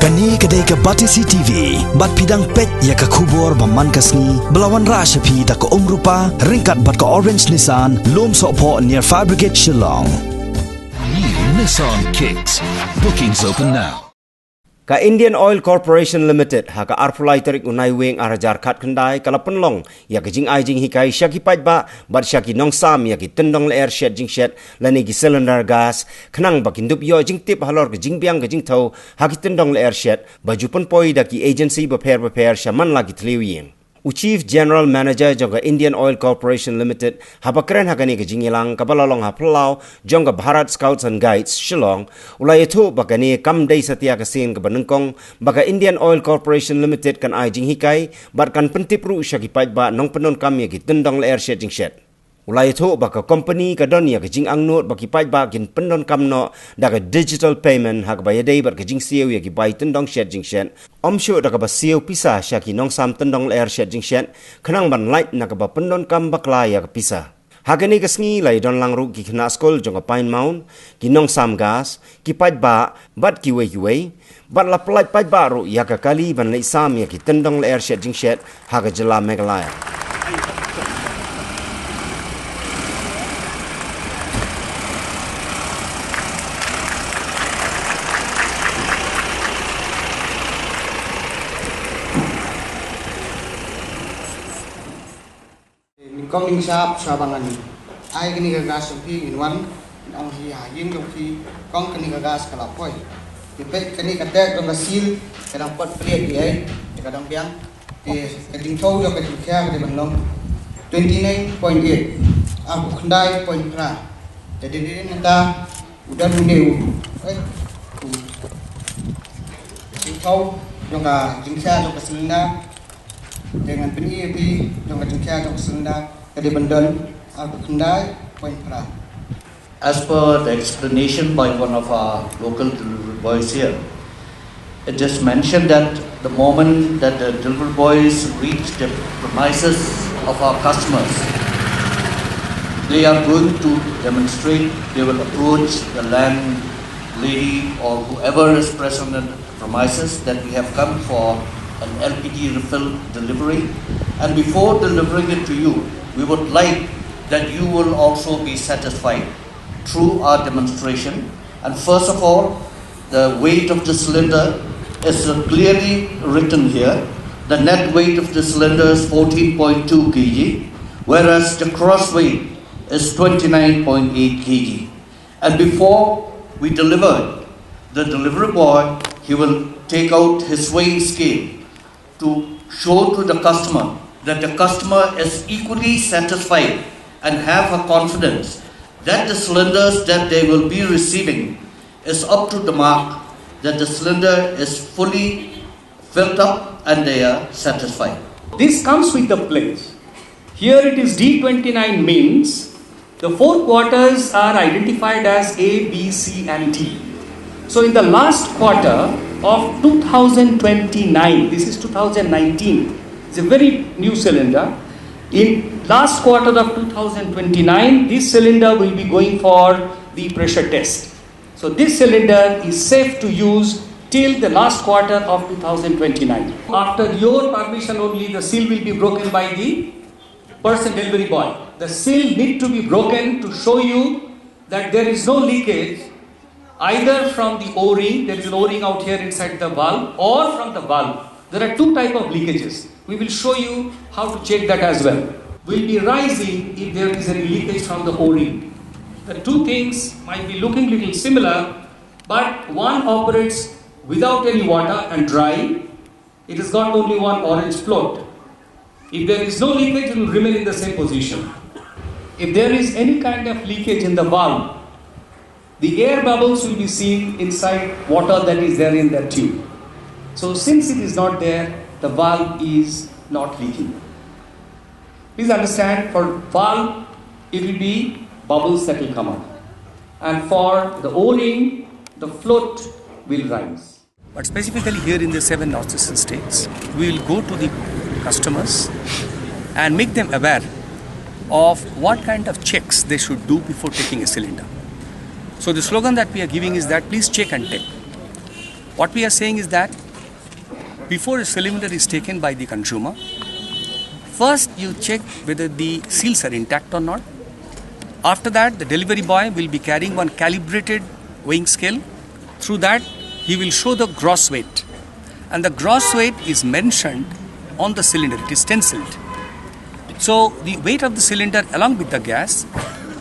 Kani kadai ka Batisi TV, bat pidang pet ya ka kubor baman kasni, belawan rasha pi da ka rupa, ringkat bat ka orange Nissan, lom sopo near Fabricate Shillong. New Nissan Kicks. Bookings open now. Ka Indian Oil Corporation Limited ha ka arpulai tarik unai weng arajar khat khandai kala penlong ya ka Jinghikai syaki Paidbah bat syaki Nongsam ya ki Tyndong Lyer Shet lani ki cylinder gas khnang bakin dup yo tip halor ka jingbiang ka jingthau ha ki Tyndong Lyer Shet baju poi da ki agency beper shaman lagi tliwing. Chief General Manager jongga Indian Oil Corporation Limited habakren hagani ke Jingilang kabalalong haplau jongga Bharat Scouts and Guides Shillong ulai itu bagani kam dai satia kasin ke Pyndonkam baga Indian Oil Corporation Limited kan ai Jinghikai barkan pentipru syaki Paidbah nong Pyndonkam ya ki Tyndong Lyer Shet ulai itu baga company ka don ya ke jing angnut bagi Paidbah kin Pyndonkam no daga digital payment hak bayadai bar ke jing siu ya ki bai Tyndong Shet Omsyo daga ba siu pisah syaki Nongsam Tyndong Lyer Shet khanang ban light na ka ba Pyndonkam bakla ya ka pisah hagani kasngi lai don langru ki khna skol jonga Pine Mount ki Nongsam gas ki Paidbah bat ki wei bat la plai Paidbah ru ya ka kali ban lai sam ya ki Tyndong Lyer Shet haga jela Meghalaya. Con linh sáp sa bằng anh ai cái này gas trong khi in one ông thì hải dương trong khi con cái này gas cả lọc thôi thì cái này cái tag trong cái seal cái đồng pot plate thì ấy cái đồng biang thì cái tiếng thâu cho cái tiếng khe cái bằng lông 29.8 aku kendai point pra jadi ini nanti udah dulu eh tiếng thâu trong cái tiếng khe trong cái cylinder dengan penyiapi trong cái tiếng khe trong cái cylinder As per the explanation by one of our local delivery boys here, it is mentioned that the moment that the delivery boys reach the premises of our customers, they are going to demonstrate, they will approach the landlady or whoever is present at the premises that we have come for an LPG refill delivery, and before delivering it to you, we would like that you will also be satisfied through our demonstration. And first of all, the weight of the cylinder is clearly written here. The net weight of the cylinder is 14.2 kg, whereas the cross weight is 29.8 kg. And before we deliver, the delivery boy, he will take out his weighing scale to show to the customer that the customer is equally satisfied and have a confidence that the cylinders that they will be receiving is up to the mark, that the cylinder is fully filled up and they are satisfied. This comes with the pledge. Here it is D29 means the four quarters are identified as A, B, C and D. So in the last quarter of 2029, this is 2019, it's a very new cylinder. In last quarter of 2029, this cylinder will be going for the pressure test. So this cylinder is safe to use till the last quarter of 2029. After your permission only, the seal will be broken by the person delivery boy. The seal need to be broken to show you that there is no leakage either from the O-ring, there is an O-ring out here inside the valve, or from the valve. There are two types of leakages. We will show you how to check that as well. Will be rising if there is any leakage from the O-ring. The two things might be looking little similar, but one operates without any water and dry. It has got only one orange float. If there is no leakage, it will remain in the same position. If there is any kind of leakage in the valve, the air bubbles will be seen inside water that is there in that tube. So since it is not there, the valve is not leaking. Please understand, for valve, it will be bubbles that will come out. And for the O-ring, the float will rise. But specifically here in the 7 northeastern states, we will go to the customers and make them aware of what kind of checks they should do before taking a cylinder. So the slogan that we are giving is that please check and take. What we are saying is that before a cylinder is taken by the consumer, first you check whether the seals are intact or not. After that, the delivery boy will be carrying one calibrated weighing scale. Through that, he will show the gross weight. And the gross weight is mentioned on the cylinder. It is stenciled. So the weight of the cylinder along with the gas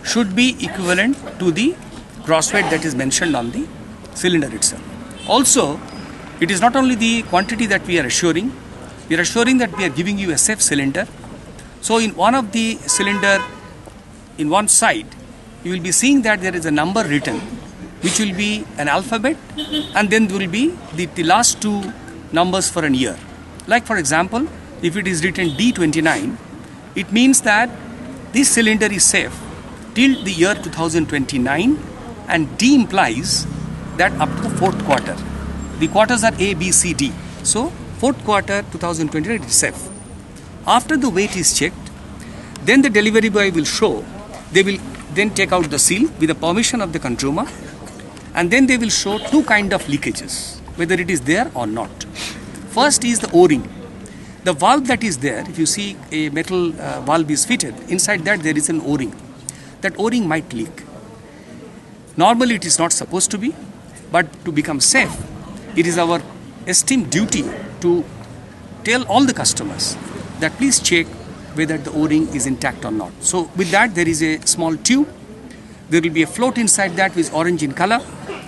should be equivalent to the gross weight that is mentioned on the cylinder itself. Also, it is not only the quantity that we are assuring that we are giving you a safe cylinder. So in one of the cylinder, in one side, you will be seeing that there is a number written, which will be an alphabet, and then there will be the last two numbers for an year. Like for example, if it is written D29, it means that this cylinder is safe till the year 2029, and D implies that up to the fourth quarter. The quarters are A, B, C, D. So fourth quarter 2029 is safe. After the weight is checked, then the delivery boy will show, they will then take out the seal with the permission of the consumer, and then they will show two kind of leakages, whether it is there or not. First is the O-ring. The valve that is there, if you see a metal valve is fitted, inside that there is an O-ring. That O-ring might leak. Normally it is not supposed to be, but to become safe, it is our esteemed duty to tell all the customers that please check whether the O-ring is intact or not. So with that, there is a small tube. There will be a float inside that which is orange in color.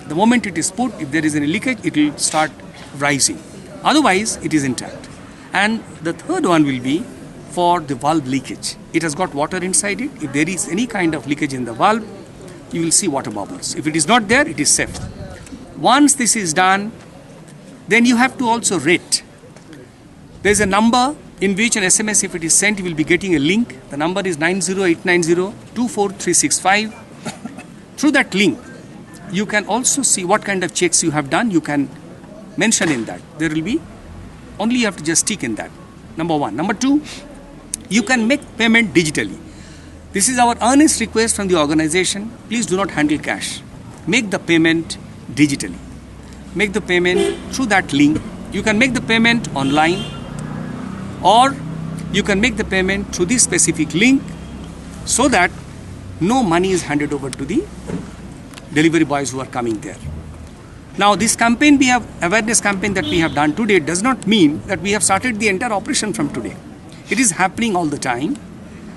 The moment it is put, if there is any leakage, it will start rising. Otherwise, it is intact. And the third one will be for the valve leakage. It has got water inside it. If there is any kind of leakage in the valve, you will see water bubbles. If it is not there, it is safe. Once this is done, then you have to also rate. There is a number in which an SMS, if it is sent, you will be getting a link. The number is 90890-24365. Through that link, you can also see what kind of checks you have done. You can mention in that. There will be, only you have to just tick in that. Number one. Number two, you can make payment digitally. This is our earnest request from the organization. Please do not handle cash. Make the payment digitally. Make the payment through that link. You can make the payment online, or you can make the payment through this specific link, so that no money is handed over to the delivery boys who are coming there. Now this campaign, we have awareness campaign that we have done today, does not mean that we have started the entire operation from today. It is happening all the time.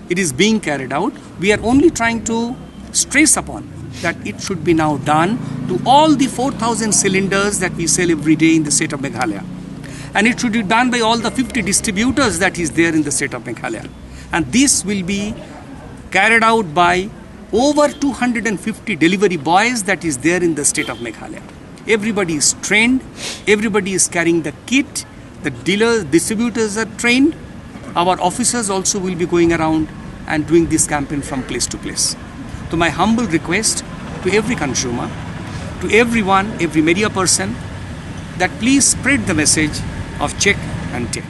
It is being carried out. We are only trying to stress upon that it should be now done to all the 4,000 cylinders that we sell every day in the state of Meghalaya. And it should be done by all the 50 distributors that is there in the state of Meghalaya. And this will be carried out by over 250 delivery boys that is there in the state of Meghalaya. Everybody is trained. Everybody is carrying the kit. The dealers, distributors are trained. Our officers also will be going around and doing this campaign from place to place. So my humble request to every consumer, to everyone, every media person, that please spread the message of check and take.